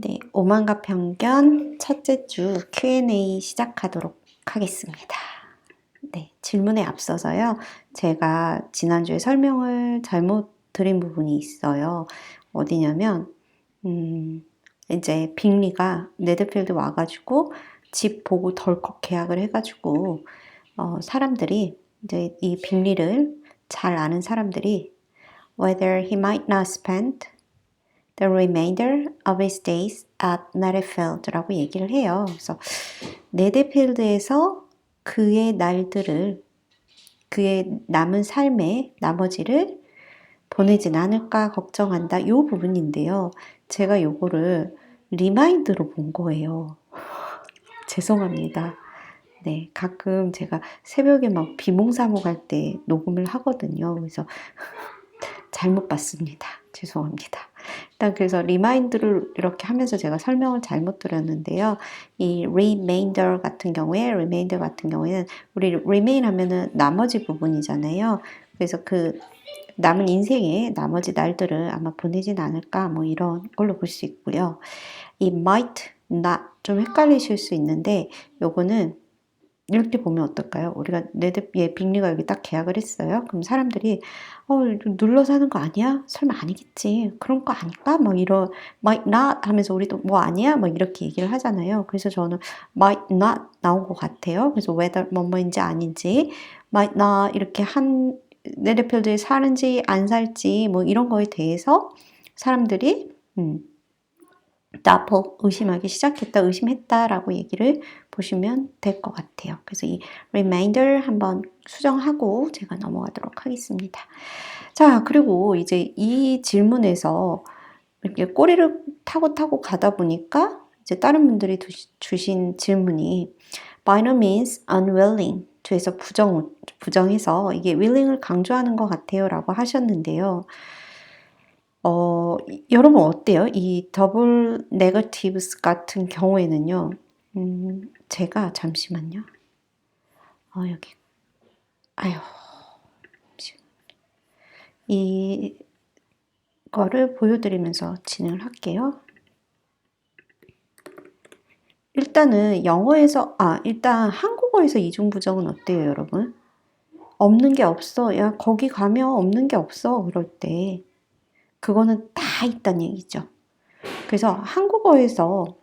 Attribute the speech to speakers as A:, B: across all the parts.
A: 네, 오만과 편견 첫째 주 Q&A 시작하도록 하겠습니다. 네, 질문에 앞서서요. 제가 지난주에 설명을 잘못 드린 부분이 있어요. 어디냐면 이제 빅리가 네드필드 와가지고 집 보고 덜컥 계약을 해가지고 사람들이 이제 이 빅리를 잘 아는 사람들이 whether he might not spend the remainder of his days at Netherfield라고 얘기를 해요. 그래서 네더필드에서 그의 날들을 그의 남은 삶의 나머지를 보내진 않을까 걱정한다. 이 부분인데요. 제가 요거를 리마인드로 본 거예요. 죄송합니다. 네, 가끔 제가 새벽에 막 비몽사몽 할 때 녹음을 하거든요. 그래서 잘못 봤습니다. 죄송합니다. 일단 그래서 리마인드를 이렇게 하면서 제가 설명을 잘못 드렸는데요. 이 remainder 같은 경우에는 우리 remain 하면은 나머지 부분이잖아요. 그래서 그 남은 인생의 나머지 날들을 아마 보내진 않을까 뭐 이런 걸로 볼 수 있고요. 이 might not 좀 헷갈리실 수 있는데 요거는 이렇게 보면 어떨까요? 우리가 빅리가 여기 딱 계약을 했어요. 그럼 사람들이 눌러서 하는 거 아니야? 설마 아니겠지. 그런 거 아닐까? 막 이런 might not 하면서 우리도 뭐 아니야? 막 이렇게 얘기를 하잖아요. 그래서 저는 might not 나온 것 같아요. 그래서 whether 뭐뭐인지 아닌지 might not 이렇게 한 네더필드에 사는지 안 살지 뭐 이런 거에 대해서 사람들이 double 의심하기 시작했다, 의심했다라고 얘기를 보시면 될 것 같아요. 그래서 이 remainder 한번 수정하고 제가 넘어가도록 하겠습니다. 자, 그리고 이제 이 질문에서 이렇게 꼬리를 타고 가다 보니까 이제 다른 분들이 주신 질문이 by no means unwilling 에서 부정해서 이게 willing을 강조하는 것 같아요 라고 하셨는데요. 여러분 어때요? 이 더블 네거티브스 같은 경우에는요. 제가 잠시만요. 여기 이거를 보여드리면서 진행을 할게요. 일단은 일단 한국어에서 이중부정은 어때요, 여러분? 없는 게 없어. 야, 거기 가면 없는 게 없어. 그럴 때. 그거는 다 있다는 얘기죠. 그래서 한국어에서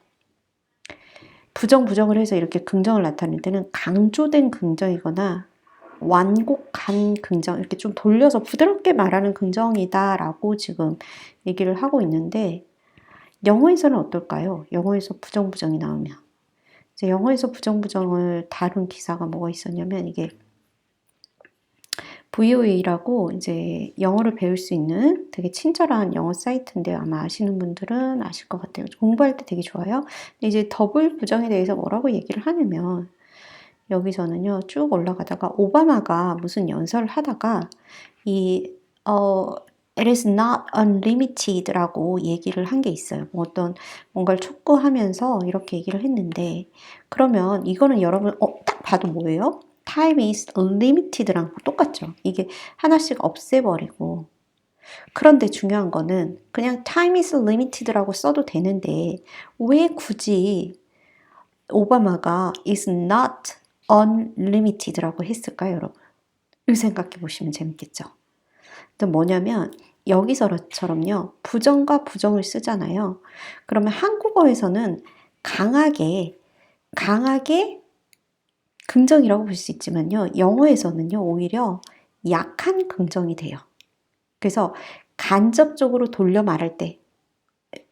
A: 부정을 해서 이렇게 긍정을 나타낼 때는 강조된 긍정이거나 완곡한 긍정, 이렇게 좀 돌려서 부드럽게 말하는 긍정이다라고 지금 얘기를 하고 있는데 영어에서는 어떨까요? 영어에서 부정이 나오면 이제 영어에서 부정을 다룬 기사가 뭐가 있었냐면 이게 VOA라고 이제 영어를 배울 수 있는 되게 친절한 영어 사이트인데 아마 아시는 분들은 아실 것 같아요. 공부할 때 되게 좋아요. 근데 이제 더블 부정에 대해서 뭐라고 얘기를 하냐면 여기서는요 쭉 올라가다가 오바마가 무슨 연설을 하다가 it is not unlimited라고 얘기를 한 게 있어요. 뭔가를 촉구하면서 이렇게 얘기를 했는데 그러면 이거는 여러분 딱 봐도 뭐예요? Time is limited랑 똑같죠. 이게 하나씩 없애버리고 그런데 중요한 거는 그냥 time is limited라고 써도 되는데 왜 굳이 오바마가 is not unlimited라고 했을까요, 여러분? 이 생각해 보시면 재밌겠죠. 또 뭐냐면 여기서처럼요. 부정과 부정을 쓰잖아요. 그러면 한국어에서는 강하게 긍정이라고 볼 수 있지만요. 영어에서는요. 오히려 약한 긍정이 돼요. 그래서 간접적으로 돌려 말할 때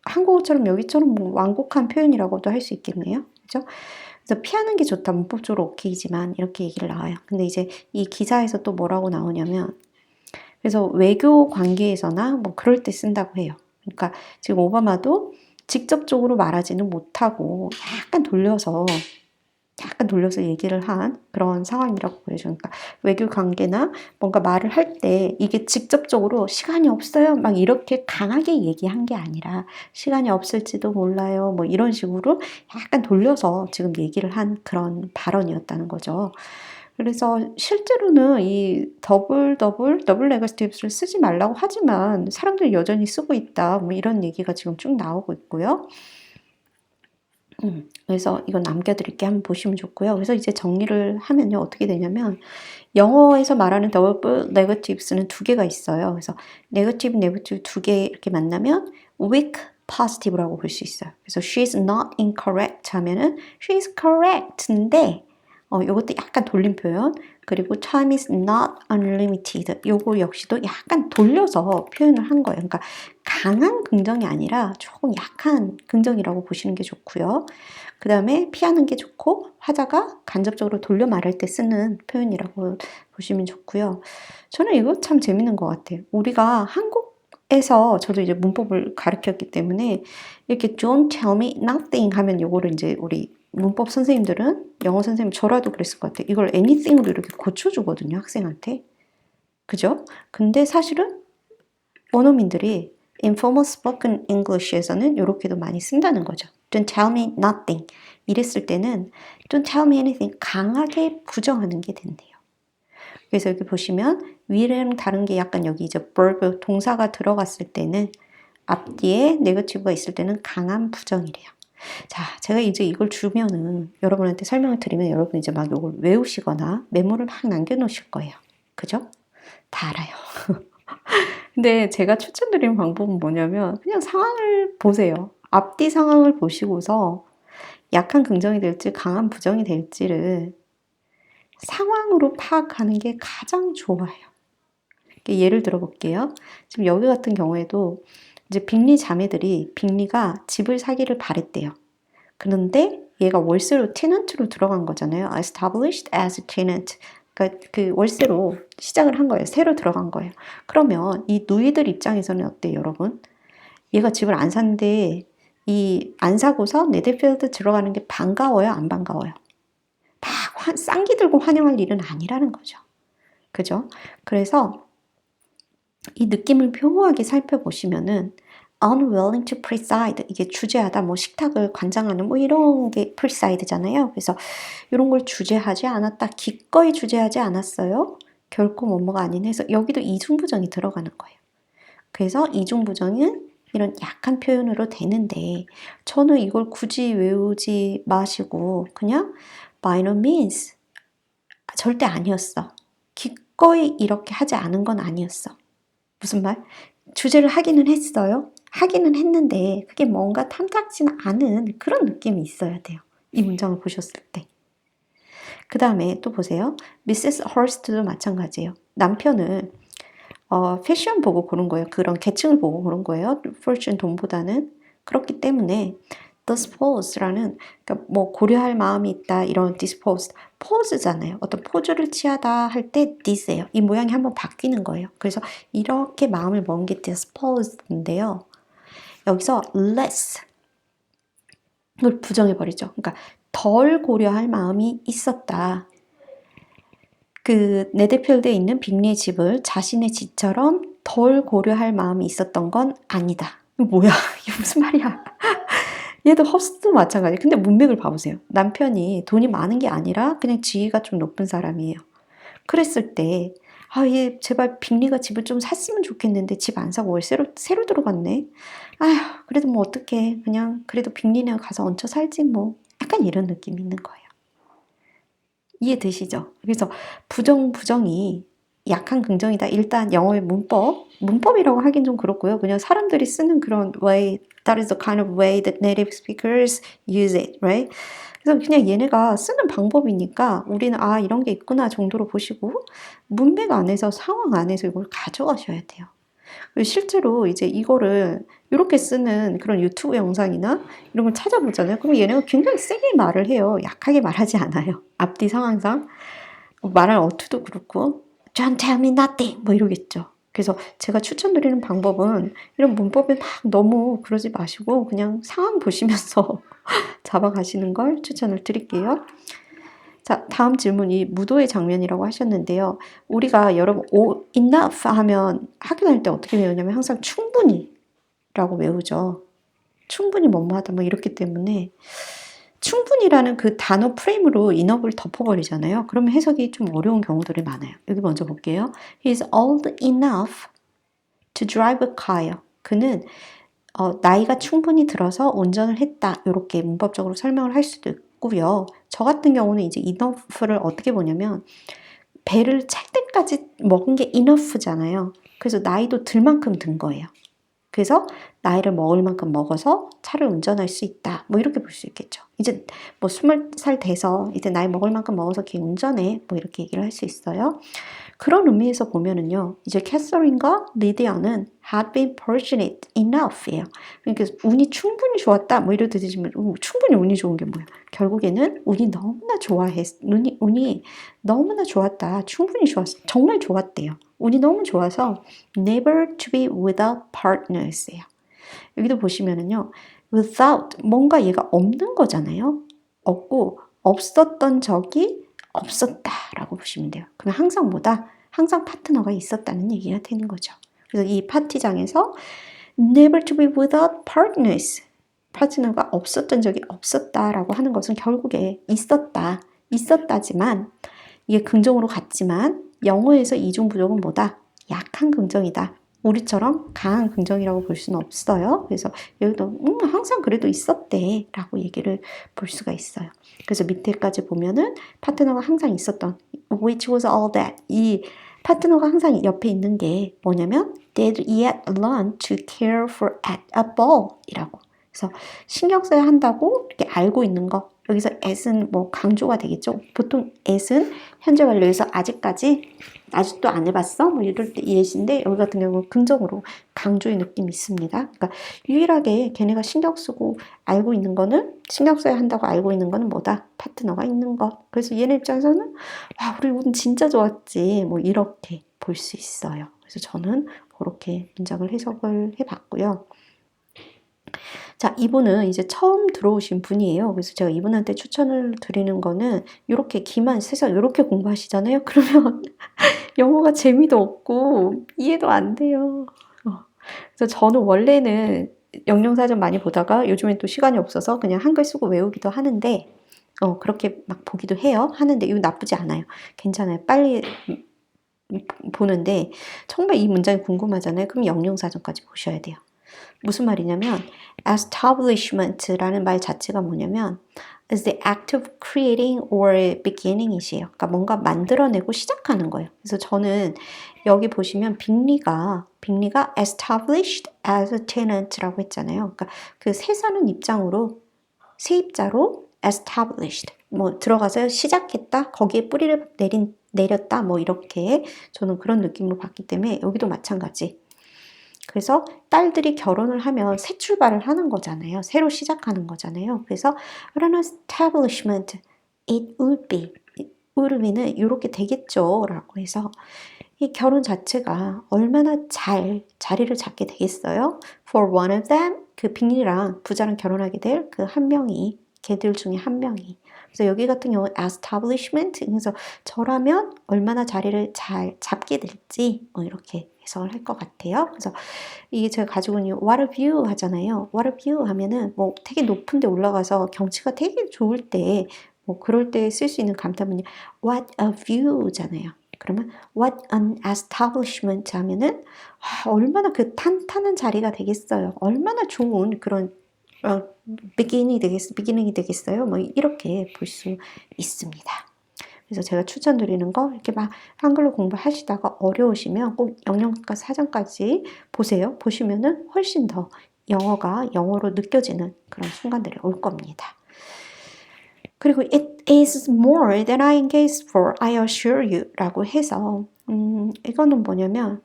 A: 한국어처럼 여기처럼 뭐 완곡한 표현이라고도 할 수 있겠네요. 그죠? 그래서 피하는 게 좋다. 문법적으로 오케이지만 이렇게 얘기를 나와요. 근데 이제 이 기사에서 또 뭐라고 나오냐면 그래서 외교 관계에서나 뭐 그럴 때 쓴다고 해요. 그러니까 지금 오바마도 직접적으로 말하지는 못하고 약간 돌려서 얘기를 한 그런 상황이라고 보여줘요. 그러니까 외교 관계나 뭔가 말을 할 때 이게 직접적으로 시간이 없어요. 막 이렇게 강하게 얘기한 게 아니라 시간이 없을지도 몰라요. 뭐 이런 식으로 약간 돌려서 지금 얘기를 한 그런 발언이었다는 거죠. 그래서 실제로는 이 더블 네거티브를 쓰지 말라고 하지만 사람들이 여전히 쓰고 있다. 뭐 이런 얘기가 지금 쭉 나오고 있고요. 그래서 이거 남겨드릴게 한번 보시면 좋고요. 그래서 이제 정리를 하면요. 어떻게 되냐면 영어에서 말하는 double negatives는 두 개가 있어요. 그래서 negative, negative 두 개 이렇게 만나면 weak positive라고 볼 수 있어요. 그래서 she's not incorrect 하면은 she's correct인데 요것도 약간 돌림 표현. 그리고 time is not unlimited. 요거 역시도 약간 돌려서 표현을 한 거예요. 그러니까 강한 긍정이 아니라 조금 약한 긍정이라고 보시는 게 좋고요. 그 다음에 피하는 게 좋고 화자가 간접적으로 돌려 말할 때 쓰는 표현이라고 보시면 좋고요. 저는 이거 참 재밌는 것 같아요. 우리가 한국에서 저도 이제 문법을 가르쳤기 때문에 이렇게 don't tell me nothing 하면 요거를 이제 우리 문법 선생님들은 영어 선생님 저라도 그랬을 것 같아요. 이걸 anything으로 이렇게 고쳐주거든요. 학생한테. 그죠? 근데 사실은 원어민들이 informal spoken English에서는 이렇게도 많이 쓴다는 거죠. Don't tell me nothing. 이랬을 때는 don't tell me anything 강하게 부정하는 게 된대요. 그래서 여기 보시면 위랑 다른 게 약간 여기 이제 verb 동사가 들어갔을 때는 앞뒤에 네거티브가 있을 때는 강한 부정이래요. 자, 제가 이제 이걸 주면은 여러분한테 설명을 드리면 여러분 이제 막 이걸 외우시거나 메모를 막 남겨놓으실 거예요. 그죠? 다 알아요. 근데 제가 추천드리는 방법은 뭐냐면 그냥 상황을 보세요. 앞뒤 상황을 보시고서 약한 긍정이 될지 강한 부정이 될지를 상황으로 파악하는 게 가장 좋아요. 예를 들어 볼게요. 지금 여기 같은 경우에도 이제 빅리 자매들이 빅리가 집을 사기를 바랬대요. 그런데 얘가 월세로 테넌트로 들어간 거잖아요. established as a tenant. 그러니까 그 월세로 시작을 한 거예요. 새로 들어간 거예요. 그러면 이 누이들 입장에서는 어때요, 여러분? 얘가 집을 안 샀는데 이 안 사고서 네덜필드 들어가는 게 반가워요, 안 반가워요? 막 쌍기 들고 환영할 일은 아니라는 거죠. 그죠? 그래서 이 느낌을 표호하게 살펴보시면은 unwilling to preside 이게 주재하다 뭐 식탁을 관장하는 뭐 이런 게 preside잖아요. 그래서 이런 걸 주재하지 않았다. 기꺼이 주재하지 않았어요. 결코 뭐뭐가 아닌 해서 여기도 이중부정이 들어가는 거예요. 그래서 이중부정은 이런 약한 표현으로 되는데 저는 이걸 굳이 외우지 마시고 그냥 by no means 절대 아니었어. 기꺼이 이렇게 하지 않은 건 아니었어. 무슨 말? 주제를 하기는 했어요. 하기는 했는데 그게 뭔가 탐탁지는 않은 그런 느낌이 있어야 돼요. 이 문장을 보셨을 때. 그 다음에 또 보세요. 미세스 허스트도 마찬가지예요. 남편을 패션 보고 고른 거예요. 그런 계층을 보고 고른 거예요. fortune 돈보다는. 그렇기 때문에 dispose라는 그러니까 뭐 고려할 마음이 있다 이런 disposed 포즈잖아요. 어떤 포즈를 취하다 할 때 this예요. 이 모양이 한번 바뀌는 거예요. 그래서 이렇게 마음을 먹은 게 disposed인데요. 여기서 less 을 부정해 버리죠. 그러니까 덜 고려할 마음이 있었다. 그 네덜필드에 있는 빅리의 집을 자신의 집처럼 덜 고려할 마음이 있었던 건 아니다. 이거 뭐야? 이게 무슨 말이야? 얘도 허스도 마찬가지. 근데 문맥을 봐보세요. 남편이 돈이 많은 게 아니라 그냥 지위가 좀 높은 사람이에요. 그랬을 때, 얘 제발 빅리가 집을 좀 샀으면 좋겠는데 집 안 사고 월세로 새로 들어갔네. 아휴, 그래도 뭐 어떡해. 그냥 그래도 빅리네 가서 얹혀 살지 뭐. 약간 이런 느낌이 있는 거예요. 이해되시죠? 그래서 부정이 약한 긍정이다. 일단 영어의 문법이라고 하긴 좀 그렇고요. 그냥 사람들이 쓰는 그런 way, that is the kind of way that native speakers use it, right? 그래서 그냥 얘네가 쓰는 방법이니까 우리는 이런 게 있구나 정도로 보시고 문맥 안에서 상황 안에서 이걸 가져가셔야 돼요. 실제로 이제 이거를 이렇게 쓰는 그런 유튜브 영상이나 이런 걸 찾아보잖아요. 그럼 얘네가 굉장히 세게 말을 해요. 약하게 말하지 않아요. 앞뒤 상황상. 말할 어투도 그렇고 Don't tell me nothing 뭐 이러겠죠. 그래서 제가 추천드리는 방법은 이런 문법에 막 너무 그러지 마시고 그냥 상황 보시면서 잡아가시는 걸 추천을 드릴게요. 자, 다음 질문이 무도의 장면이라고 하셨는데요. 우리가 여러분 enough 하면 학교 다닐 때 어떻게 외우냐면 항상 충분히 라고 외우죠. 충분히 뭐뭐하다 뭐 이렇기 때문에 충분히라는 그 단어 프레임으로 enough를 덮어버리잖아요. 그러면 해석이 좀 어려운 경우들이 많아요. 여기 먼저 볼게요. He is old enough to drive a car. 그는 나이가 충분히 들어서 운전을 했다. 이렇게 문법적으로 설명을 할 수도 있고요. 저 같은 경우는 이제 enough를 어떻게 보냐면 배를 찰 때까지 먹은 게 enough잖아요. 그래서 나이도 들 만큼 든 거예요. 그래서 나이를 먹을 만큼 먹어서 차를 운전할 수 있다. 뭐 이렇게 볼 수 있겠죠. 이제 뭐 20살 돼서 이제 나이 먹을 만큼 먹어서 걔 운전해. 뭐 이렇게 얘기를 할 수 있어요. 그런 의미에서 보면은요, 이제 캐서린과 리디아는 had been fortunate enough예요. 그러니까 운이 충분히 좋았다. 뭐 이런 뜻이지만 충분히 운이 좋은 게 뭐야? 결국에는 운이 너무나 운이 너무나 좋았다. 충분히 좋았어. 정말 좋았대요. 운이 너무 좋아서 never to be without partners예요. 여기도 보시면은요, without 뭔가 얘가 없는 거잖아요. 없고 없었던 적이 없었다라고 보시면 돼요. 그럼 항상 파트너가 있었다는 얘기가 되는 거죠. 그래서 이 파티장에서 never to be without partners, 파트너가 없었던 적이 없었다라고 하는 것은 결국에 있었다지만 이게 긍정으로 갔지만 영어에서 이중 부족은 뭐다? 약한 긍정이다. 우리처럼 강한 긍정이라고 볼 수는 없어요. 그래서 여기도 항상 그래도 있었대 라고 얘기를 볼 수가 있어요. 그래서 밑에까지 보면은 파트너가 항상 있었던 which was all that, 이 파트너가 항상 옆에 있는 게 뭐냐면 did yet learn to care for at a ball 이라고. 그래서 신경 써야 한다고 이렇게 알고 있는 거. 여기서 at은 뭐 강조가 되겠죠. 보통 at은 현재 완료에서 아직도 안 해봤어? 뭐 이럴 때 예시인데 여기 같은 경우는 긍정으로 강조의 느낌이 있습니다. 그러니까 유일하게 걔네가 신경 쓰고 알고 있는 거는 신경 써야 한다고 알고 있는 거는 뭐다? 파트너가 있는 거. 그래서 얘네 입장에서는 와 우리 운 진짜 좋았지. 뭐 이렇게 볼 수 있어요. 그래서 저는 그렇게 문장을 해석을 해봤고요. 자, 이분은 이제 처음 들어오신 분이에요. 그래서 제가 이분한테 추천을 드리는 거는 이렇게 기만 세상 이렇게 공부하시잖아요. 그러면 영어가 재미도 없고 이해도 안 돼요. 그래서 저는 원래는 영영사전 많이 보다가 요즘엔 또 시간이 없어서 그냥 한글 쓰고 외우기도 하는데 그렇게 막 보기도 해요. 하는데 이거 나쁘지 않아요. 괜찮아요. 빨리 보는데 정말 이 문장이 궁금하잖아요. 그럼 영영사전까지 보셔야 돼요. 무슨 말이냐면 establishment라는 말 자체가 뭐냐면 is the act of creating or beginning이에요. 그러니까 뭔가 만들어내고 시작하는 거예요. 그래서 저는 여기 보시면 빅리가 established as a tenant라고 했잖아요. 그러니까 그 세사는 입장으로 세입자로 established 뭐 들어가서 시작했다. 거기에 뿌리를 내렸다. 뭐 이렇게 저는 그런 느낌으로 봤기 때문에 여기도 마찬가지. 그래서 딸들이 결혼을 하면 새 출발을 하는 거잖아요. 새로 시작하는 거잖아요. 그래서 an establishment, it would be. would be는 이렇게 되겠죠. 라고 해서 이 결혼 자체가 얼마나 자리를 잡게 되겠어요. For one of them, 그 빅리랑 부자랑 결혼하게 될 그 한 명이, 걔들 중에 한 명이. 그래서 여기 같은 경우 establishment, 그래서 저라면 얼마나 자리를 잘 잡게 될지 뭐 이렇게 해석을 할 것 같아요. 그래서 이게 제가 가지고 있는 what a view 하잖아요. what a view 하면은 뭐 되게 높은 데 올라가서 경치가 되게 좋을 때 뭐 그럴 때 쓸 수 있는 감탄문이 what a view잖아요. 그러면 what an establishment 하면은 얼마나 그 탄탄한 자리가 되겠어요. 얼마나 좋은 그런 beginning이 되겠어요. 뭐 이렇게 볼 수 있습니다. 그래서 제가 추천드리는 거 이렇게 막 한글로 공부하시다가 어려우시면 꼭 영영가 사전까지 보세요. 보시면은 훨씬 더 영어가 영어로 느껴지는 그런 순간들이 올 겁니다. 그리고 it is more than I engaged for, I assure you 라고 해서 이거는 뭐냐면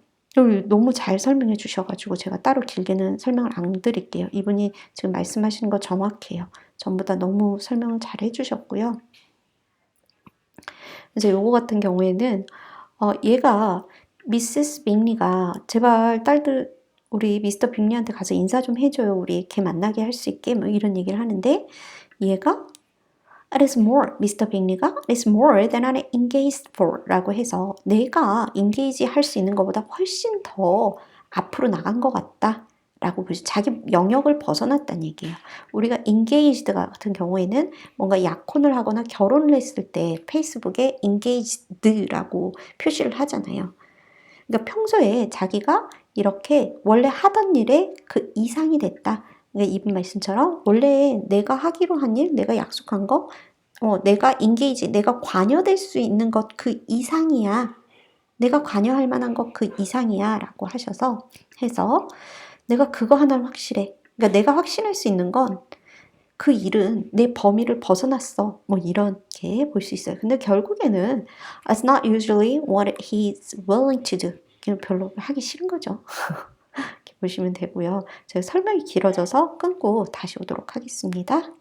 A: 너무 잘 설명해 주셔가지고 제가 따로 길게는 설명을 안 드릴게요. 이분이 지금 말씀하시는 거 정확해요. 전부 다 너무 설명을 잘 해주셨고요. 그래서 요거 같은 경우에는 얘가 미세스 빅리가 제발 딸들 우리 미스터 빅리한테 가서 인사 좀 해줘요. 우리 걔 만나게 할 수 있게 뭐 이런 얘기를 하는데 얘가 It is more, 미스터 빅리가 It is more than I'm engaged for 라고 해서 내가 engage 할 수 있는 것보다 훨씬 더 앞으로 나간 것 같다 라고 보시 자기 영역을 벗어났다는 얘기예요. 우리가 engaged 같은 경우에는 뭔가 약혼을 하거나 결혼을 했을 때 페이스북에 engaged라고 표시를 하잖아요. 그러니까 평소에 자기가 이렇게 원래 하던 일에 그 이상이 됐다. 그러니까 이분 말씀처럼 원래 내가 하기로 한 일, 내가 약속한 거, 내가 인게이지, 내가 관여될 수 있는 것 그 이상이야. 내가 관여할 만한 것 그 이상이야 라고 하셔서 해서 내가 그거 하나는 확실해. 그러니까 내가 확신할 수 있는 건 그 일은 내 범위를 벗어났어. 뭐 이렇게 볼 수 있어요. 근데 결국에는 it's not usually what he's willing to do. 그냥 별로 하기 싫은 거죠. 이렇게 보시면 되고요. 제가 설명이 길어져서 끊고 다시 오도록 하겠습니다.